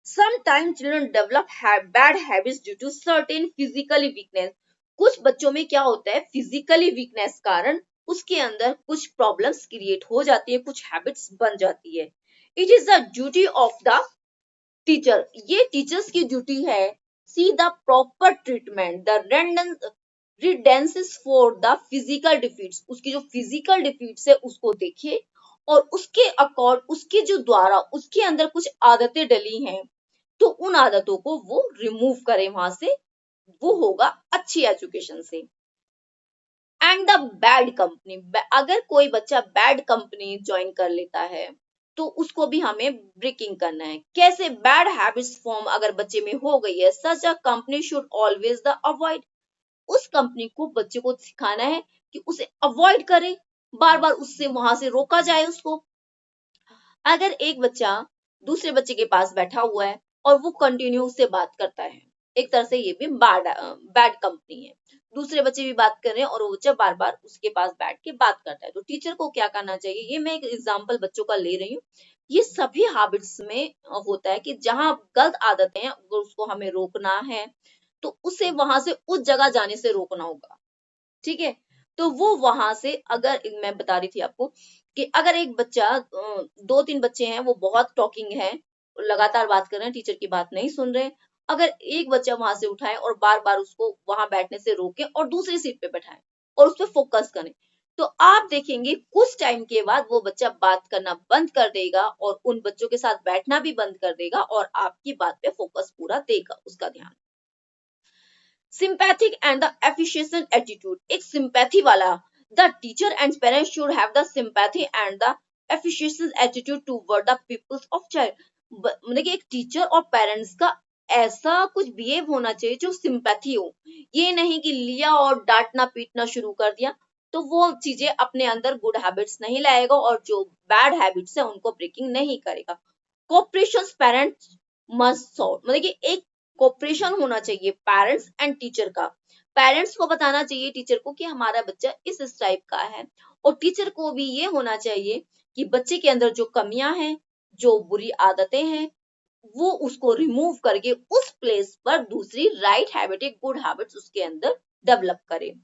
Sometimes children develop bad habits due to certain physically weakness. कुछ बच्चों में क्या होता है, फिजिकली वीकनेस कारण उसके अंदर कुछ प्रॉब्लम्स क्रिएट हो जाती है, कुछ हैबिट्स बन जाती है। It is the duty of the teacher, ये टीचर्स की ड्यूटी है, see the proper treatment the redresses for the physical defeats, उसकी जो फिजिकल डिफीट्स है उसको देखिए और उसके अकॉर्ड उसके जो द्वारा उसके अंदर कुछ आदतें डली हैं तो उन आदतों को वो रिमूव करे वहां से, वो होगा अच्छी एजुकेशन से। एंड द बैड कंपनी, अगर कोई बच्चा बैड कंपनी ज्वाइन कर लेता है तो उसको भी हमें ब्रेकिंग करना है। कैसे, बैड हैबिट्स फॉर्म अगर बच्चे में हो गई है, such a company should always the avoid, उस कंपनी को बच्चे को सिखाना है कि उसे अवॉइड करे, बार उससे वहां से रोका जाए उसको। अगर एक बच्चा दूसरे बच्चे के पास बैठा हुआ है और वो कंटिन्यू उससे बात करता है, एक तरह से ये भी बैड कंपनी है, दूसरे बच्चे भी बात कर रहे हैं और वो बच्चा बार बार उसके पास बैठ के बात करता है, तो टीचर को क्या करना चाहिए, ये मैं एक एग्जाम्पल बच्चों का ले रही हूँ। ये सभी हैबिट्स में होता है कि जहां गलत आदतें हैं अगर उसको हमें रोकना है तो उसे वहां से उस जगह जाने से रोकना होगा, ठीक है। तो वो वहां से, अगर मैं बता रही थी आपको कि अगर एक बच्चा, दो तीन बच्चे हैं वो बहुत टॉकिंग है, लगातार बात कर रहे हैं, टीचर की बात नहीं सुन रहे, अगर एक बच्चा वहां से उठाए और बार बार उसको वहां बैठने से रोके और दूसरी सीट पे बैठाए और उस पर फोकस करें, तो आप देखेंगे कुछ टाइम के बाद वो बच्चा बात करना बंद कर देगा और उन बच्चों के साथ बैठना भी बंद कर देगा और आपकी बात पे फोकस पूरा देगा, उसका ध्यान। Sympathic and the efficient attitude, एक sympathy वाला, the teacher and parents should have the sympathy and the efficient attitude toward the peoples of child, मतलब कि एक टीचर और पेरेंट्स का ऐसा कुछ बिहेव होना चाहिए जो सिंपैथी हो, ये नहीं कि लिया और डांटना पीटना शुरू कर दिया, तो वो चीजें अपने अंदर गुड हैबिट्स नहीं लाएगा और जो बैड हैबिट्स है उनको ब्रेकिंग नहीं करेगा। कोऑपरेशन पेरेंट्स मस्ट सॉल्व, मतलब कि एक कोऑपरेशन होना चाहिए पेरेंट्स एंड टीचर का। पेरेंट्स को बताना चाहिए टीचर को कि हमारा बच्चा इस टाइप का है, और टीचर को भी ये होना चाहिए कि बच्चे के अंदर जो कमियां हैं, जो बुरी आदतें हैं, वो उसको रिमूव करके उस प्लेस पर दूसरी राइट हैबिट, एक गुड हैबिट्स उसके अंदर डेवलप करे।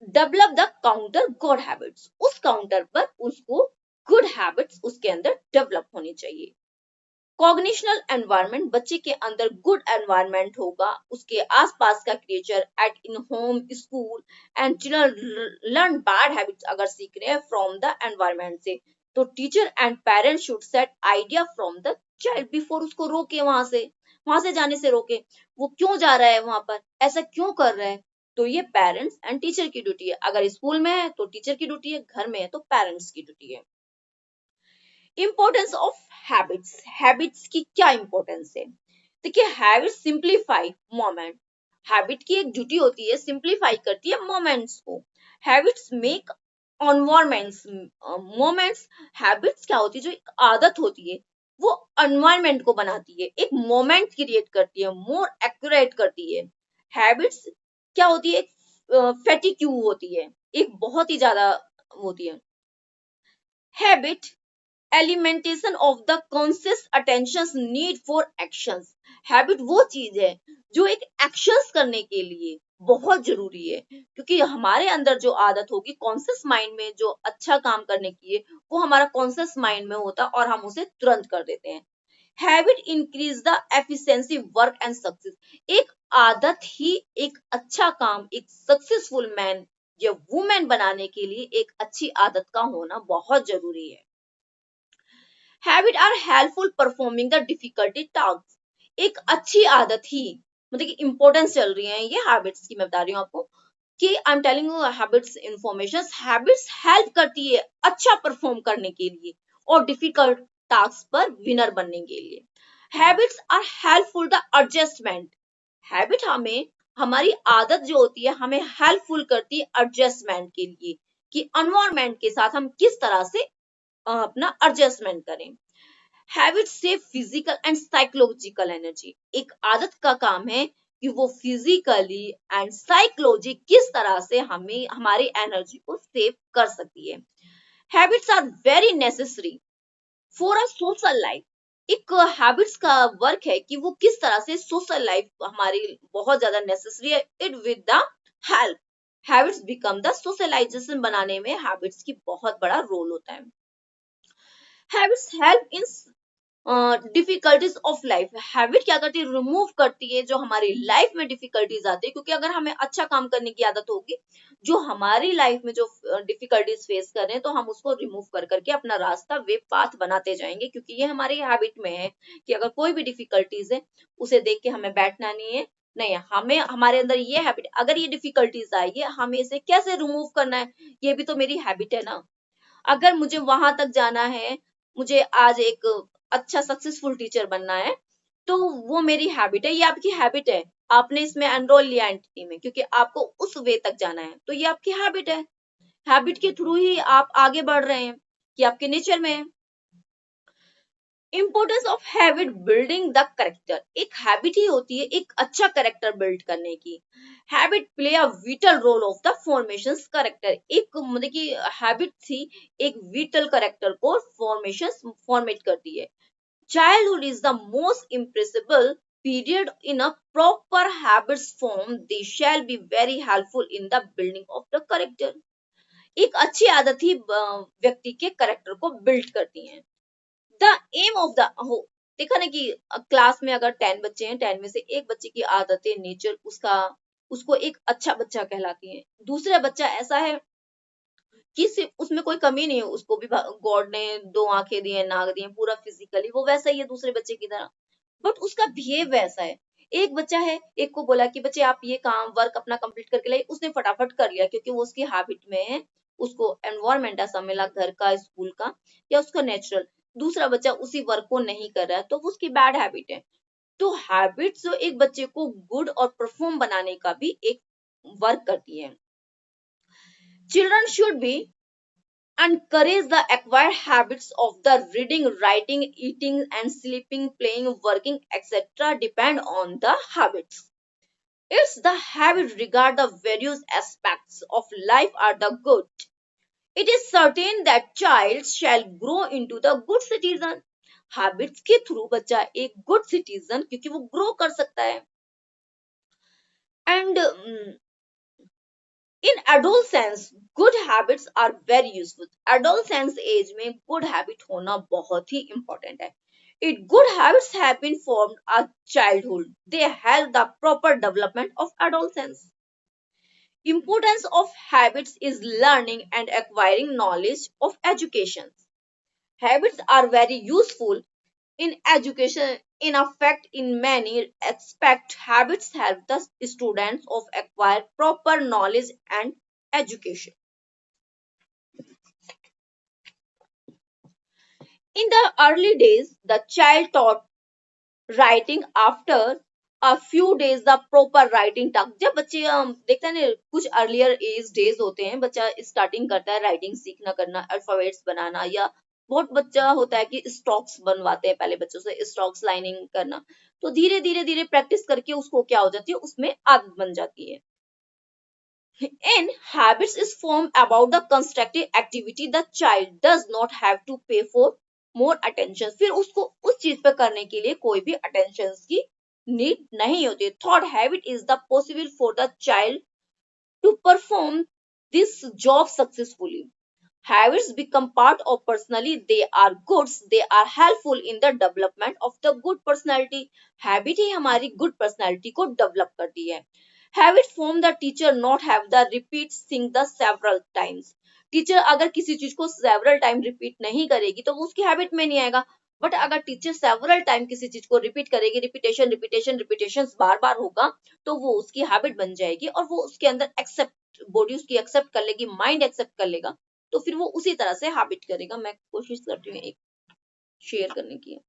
Develop the counter good habits, उस काउंटर पर उसको गुड हैबिट्स उसके अंदर डेवलप होनी चाहिए। कॉग्निशनल एनवायरनमेंट, बच्चे के अंदर गुड एनवायरनमेंट होगा, उसके आसपास का creature at in home, school and children learn bad habits अगर सीख रहे हैं फ्रॉम द एनवायरनमेंट से, तो teacher and parents should set idea from the child before उसको रोके, वहां से जाने से रोके, वो क्यों जा रहा है वहां पर, ऐसा क्यों कर रहा है, तो ये पेरेंट्स एंड टीचर की ड्यूटी है। अगर स्कूल में है तो टीचर की ड्यूटी है, घर में है तो पेरेंट्स की ड्यूटी है। इंपॉर्टेंस ऑफ हैबिट्स, हैबिट्स की क्या इंपॉर्टेंस है, देखिए हैबिट्स सिंप्लीफाई मोमेंट, हैबिट की एक ड्यूटी होती है सिंप्लीफाई करती है मोमेंट्स को। Habits make environments, moments, habits क्या होती है, जो एक आदत होती है वो एनवायरमेंट को बनाती है, एक मोमेंट क्रिएट करती है, मोर एक्यूरेट करती है। हैबिट्स क्या होती है, फेटिक्यू होती है, एक बहुत ही ज्यादा होती है। Habit elimination of the conscious attention need for actions, habit वो चीज है जो एक एक्शंस करने के लिए बहुत जरूरी है, क्योंकि हमारे अंदर जो आदत होगी कॉन्शियस माइंड में जो अच्छा काम करने की है वो हमारा कॉन्शियस माइंड में होता है और हम उसे तुरंत कर देते हैं। Habit increase the efficiency work and success, एक आदत ही एक अच्छा काम, एक सक्सेसफुल मैन या वुमेन बनाने के लिए एक अच्छी आदत का होना बहुत जरूरी है। Habit are helpful performing the difficulty task, एक अच्छी आदत ही, मतलब कि इंपॉर्टेंस चल रही है ये हैबिट्स की, मैं बता रही हूँ आपको कि I am telling you habits information, habits help करती है अच्छा परफॉर्म करने के लिए और डिफिकल्ट टास्क पर विनर बनने के लिए। Habits are helpful the adjustment, habit हमें, हमारी आदत जो होती है हमें हेल्पफुल करती है एडजस्टमेंट के लिए, कि एनवायरमेंट के साथ हम किस तरह से अपना एडजस्टमेंट करें। हैबिट से फिजिकल एंड साइकोलॉजिकल एनर्जी, एक आदत का काम है कि वो फिजिकली एंड साइकोलॉजी किस तरह से हमें हमारी एनर्जी को सेव कर सकती है। Habits are very necessary for a social life, एक हैबिट्स का वर्क है कि वो किस तरह से सोशल लाइफ हमारी बहुत ज्यादा नेसेसरी है। It with the help habits become the socialization बनाने में हैबिट्स की बहुत बड़ा रोल होता है। Habits help in difficulties of life, habit क्या करती है, रिमूव करती है जो हमारी लाइफ में डिफिकल्टीज आती है, क्योंकि अगर हमें अच्छा काम करने की आदत होगी, जो हमारी लाइफ में जो डिफिकल्टीज फेस कर रहे हैं तो हम उसको रिमूव कर करके अपना रास्ता वे पाथ बनाते जाएंगे, क्योंकि ये हमारी हैबिट में है कि अगर कोई भी डिफिकल्टीज है उसे देख के हमें बैठना नहीं है, नहीं, हमें हमारे अंदर ये हैबिट, अगर ये डिफिकल्टीज आई है हमें इसे कैसे रिमूव करना है, ये भी तो मेरी हैबिट है ना। अगर मुझे वहां तक जाना है, मुझे आज एक अच्छा सक्सेसफुल टीचर बनना है, तो वो मेरी हैबिट है, ये आपकी हैबिट है, आपने इसमें एनरोल लिया एंटिटी में क्योंकि आपको उस वे तक जाना है, तो ये आपकी हैबिट है, हैबिट के थ्रू ही आप आगे बढ़ रहे हैं, ये आपके नेचर में है। Importance of habit building the character, एक हैबिट ही होती है एक अच्छा करेक्टर बिल्ड करने की। Habit play a vital role of the formation character, एक मतलब कि हैबिट थी एक विटल करेक्टर को फॉर्मेशन फॉर्मेट करती है। Childhood is the most impressible period in a proper habits form, they shall be very helpful in the building of the character। एक अच्छी आदत ही व्यक्ति के करेक्टर को बिल्ड करती हैं। द एम ऑफ द हो, देखा ना कि क्लास में अगर 10 बच्चे हैं, 10 में से एक बच्चे की आदतें नेचर उसका उसको एक अच्छा बच्चा कहलाती है। दूसरा बच्चा ऐसा है कि सिर्फ उसमें कोई कमी नहीं है, उसको भी गॉड ने दो आंखें दी है, नाक दिए, पूरा फिजिकली वो वैसा ही है दूसरे बच्चे की तरह, बट उसका बिहेव वैसा है। एक बच्चा है, एक को बोला कि बच्चे आप ये काम वर्क अपना कंप्लीट करके लाइए, उसने फटाफट कर लिया क्योंकि वो उसकी हैबिट में है, उसको एनवायरमेंट ऐसा मिला घर का स्कूल का या उसका नेचुरल। दूसरा बच्चा उसी वर्क को नहीं कर रहा है तो वो उसकी बैड हैबिट है। तो हैबिट्स जो एक बच्चे को गुड और परफॉर्म बनाने का भी एक वर्क करती है। Children should be encourage the acquired habits of the reading, writing, eating and sleeping, playing, working, etc. depend on the habits. If the habits regard the various aspects of life are the good, it is certain that child shall grow into the good citizen। Habits के through बच्चा एक good citizen क्योंकि वो grow कर सकता है। And in adolescence good habits are very useful। adolescence age में good habit होना बहुत ही important है। It good habits have been formed at childhood, they help the proper development of adolescence। Importance of habits is learning and acquiring knowledge of education। Habits are very useful in education, in effect in many aspects habits help the students of acquire proper knowledge and education। In the early days the child taught writing, after a few days the proper writing taught। जब बच्चे देखते हैं ना कुछ earlier as days होते हैं, बच्चा starting करता है राइटिंग सीखना करना, अल्फाबेट्स बनाना, या बहुत बच्चा होता है कि स्टॉक्स बनवाते हैं पहले बच्चों से, स्टॉक्स लाइनिंग करना, तो धीरे धीरे धीरे प्रैक्टिस करके उसको क्या हो जाती है, उसमें आदत बन जाती है। In habits is formed about the constructive activity the child does not have to pay for more attention। फिर उसको उस चीज पे करने के लिए कोई भी attention की नीड नहीं होती। Thought habit is the possible for the child to perform this job successfully। Habits become part of personality, they are goods, they are helpful in the development of the good personality। Habit ही हमारी good personality को develop करती है। Habit form the teacher not have the repeat thing the several times। Teacher अगर किसी चीज को several time repeat नहीं करेगी तो वो उसकी हैबिट में नहीं आएगा, बट अगर टीचर several time किसी चीज को रिपीट करेगी, रिपीटेशन रिपीटेशन रिपीटेशन बार बार होगा तो वो उसकी हैबिट बन जाएगी और वो उसके अंदर एक्सेप्ट, बॉडी उसकी एक्सेप्ट कर लेगी, माइंड एक्सेप्ट कर लेगा, तो फिर वो उसी तरह से हैबिट करेगा। मैं कोशिश करती हूँ एक शेयर करने की।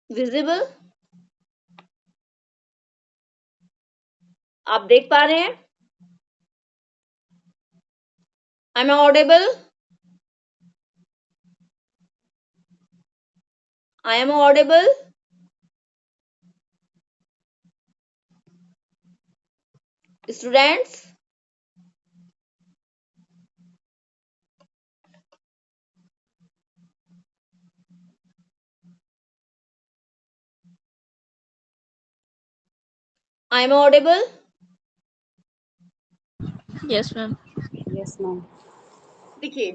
विजिबल, आप देख पा रहे हैं? I am audible? I am audible? Students, I am audible? Yes, ma'am. Yes ma'am. देखिए,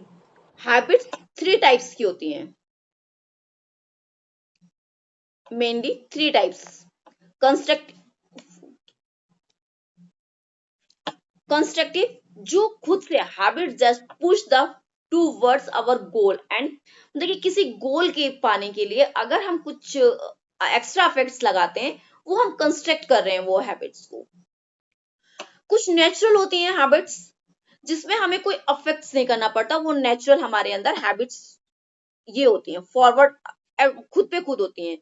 हैबिट्स 3 टाइप्स की होती हैं, मेनली 3 टाइप्स। कंस्ट्रक्टिव, जो खुद से habit just push the towards our goal, and देखिए किसी गोल के पाने के लिए अगर हम कुछ एक्स्ट्रा इफेक्ट्स लगाते हैं, वो हम कंस्ट्रक्ट कर रहे हैं वो हैबिट्स को। कुछ नेचुरल होती हैं हैबिट्स, जिसमें हमें कोई अफेक्ट्स नहीं करना पड़ता, वो नेचुरल हमारे अंदर हैबिट्स ये होती हैं, फॉरवर्ड खुद पे खुद होती हैं।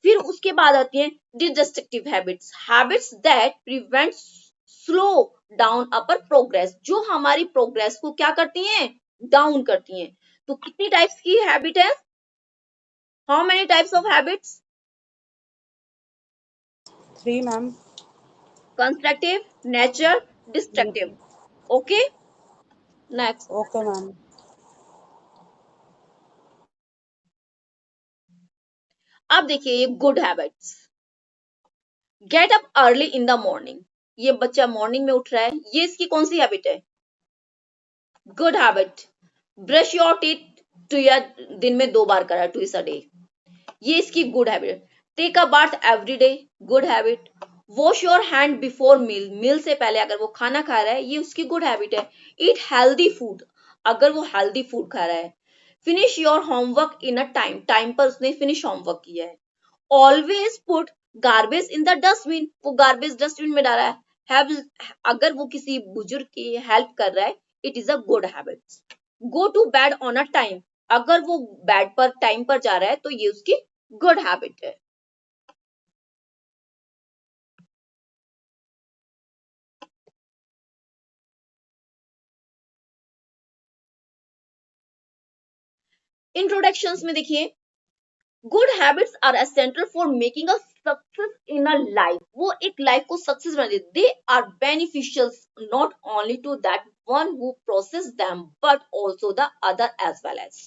फिर उसके बाद आती हैं destructive habits, habits that prevent slow down upper progress, जो हमारी प्रोग्रेस को क्या करती हैं, डाउन करती हैं। तो कितनी टाइप्स की हैबिट है, how many types of habits? 3 ma'am. Constructive, natural, destructive. Yes. Okay, next. Okay ma'am. अब देखिए ये good habits, get up early in the morning, ये बच्चा मॉर्निंग में उठ रहा है, ये इसकी कौन सी हैबिट है, good habit. Brush your teeth two या दिन में 2 बार करा, टू इज अ डे, ये इसकी good habit. Take a bath every day, good habit. Wash your hand before meal, meal से पहले अगर वो खाना खा रहा है, ये उसकी गुड हैबिट है। ईट हेल्दी फूड, अगर वो हेल्दी फूड खा रहा है। Finish your homework in a time, time पर उसने फिनिश होमवर्क किया है। Always put garbage in the dustbin, वो गार्बेज डस्टबिन में डाला है। अगर वो किसी बुजुर्ग की हेल्प कर रहा है, it is a good habit. Go to bed on a time, अगर वो बेड पर टाइम पर जा रहा है तो ये उसकी गुड हैबिट है। इंट्रोडक्शंस में देखिए, good habits are essential for making a success in a life, वो एक लाइफ को सक्सेस बना देते, they are beneficial not only to that one who process them but also the other as well as.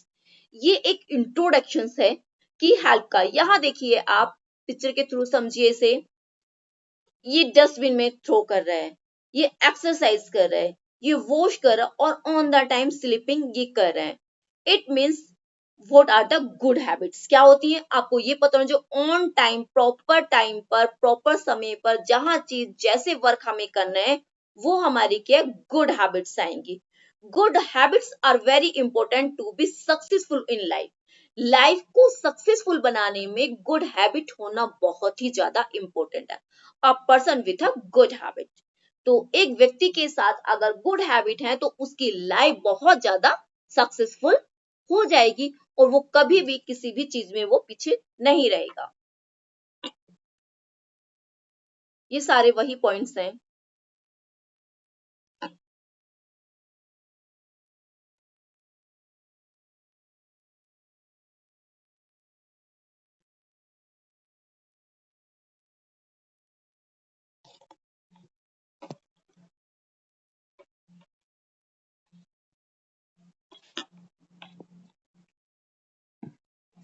ये एक introduction है कि help का। यहाँ देखिए आप पिक्चर के थ्रू समझिए इसे, ये डस्टबिन में थ्रो कर रहा है, ये एक्सरसाइज कर रहा है, ये वॉश कर रहा है और ऑन द टाइम स्लीपिंग ये कर रहा है। It means what are the good habits, क्या होती हैं आपको ये पता होना, जो ऑन टाइम पर प्रॉपर समय पर जहां चीज जैसे वर्क हमें करना है, वो हमारी क्या गुड हैबिट्स आएंगी। Good habits are very important to be successful in life. Life को सक्सेसफुल बनाने में गुड हैबिट होना बहुत ही ज्यादा इंपॉर्टेंट है। A person with a good habit, तो एक व्यक्ति के साथ अगर गुड हैबिट है तो उसकी लाइफ बहुत ज्यादा सक्सेसफुल हो जाएगी और वो कभी भी किसी भी चीज में वो पीछे नहीं रहेगा। ये सारे वही पॉइंट्स हैं।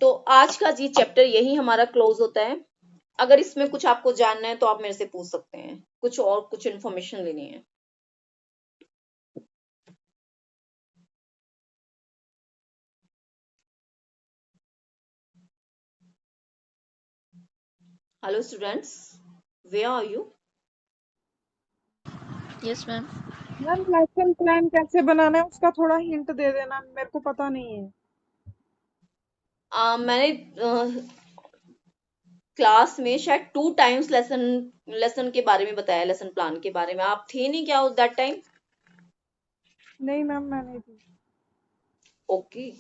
तो आज का जी चैप्टर यही हमारा क्लोज होता है। अगर इसमें कुछ आपको जानना है तो आप मेरे से पूछ सकते हैं, कुछ और कुछ इन्फॉर्मेशन लेनी है। Hello students, where are you? Yes ma'am. Ma'am lesson plan कैसे बनाना है उसका थोड़ा हिंट दे देना, मेरे को पता नहीं है। मैंने क्लास में शायद 2 टाइम्स लेसन के बारे में बताया, लेसन प्लान के बारे में। आप थे नहीं क्या उस दैट टाइम? नहीं मैम मैं नहीं थी। ओके,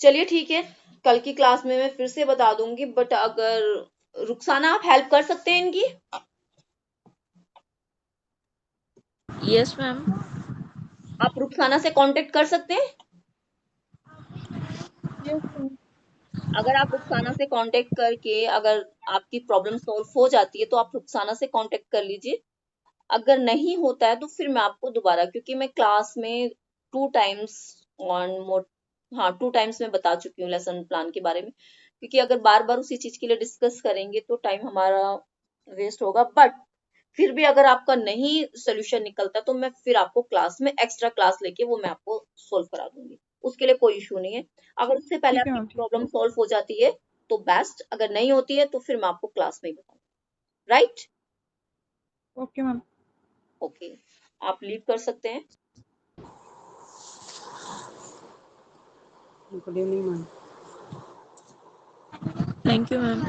चलिए ठीक है, कल की क्लास में मैं फिर से बता दूंगी। बट अगर रुखसाना आप हेल्प कर सकते हैं इनकी? Yes ma'am. आप रुखसाना से कांटेक्ट कर सकते हैं? Yes ma'am. अगर आप रुखसाना से कांटेक्ट करके अगर आपकी प्रॉब्लम सॉल्व हो जाती है तो आप रुखसाना से कांटेक्ट कर लीजिए। अगर नहीं होता है तो फिर मैं आपको दोबारा, क्योंकि मैं क्लास में 2 टाइम्स ऑन मोड, हाँ 2 टाइम्स मैं बता चुकी हूँ लेसन प्लान के बारे में, क्योंकि अगर बार बार उसी चीज के लिए डिस्कस करेंगे तो टाइम हमारा वेस्ट होगा। बट फिर भी अगर आपका नहीं सोल्यूशन निकलता तो मैं फिर आपको क्लास में एक्स्ट्रा क्लास लेके वो मैं आपको सोल्व करा दूंगी, उसके लिए कोई इशू नहीं है। अगर उससे पहले ठीक है आपकी मैम, ठीक प्रॉब्लम सॉल्व हो जाती है तो बेस्ट, अगर नहीं होती है तो फिर मैं आपको क्लास में ही बताऊंगी, राइट? Okay ma'am. ओके, आप लीव कर सकते हैं। Good evening ma'am. Thank you, ma'am.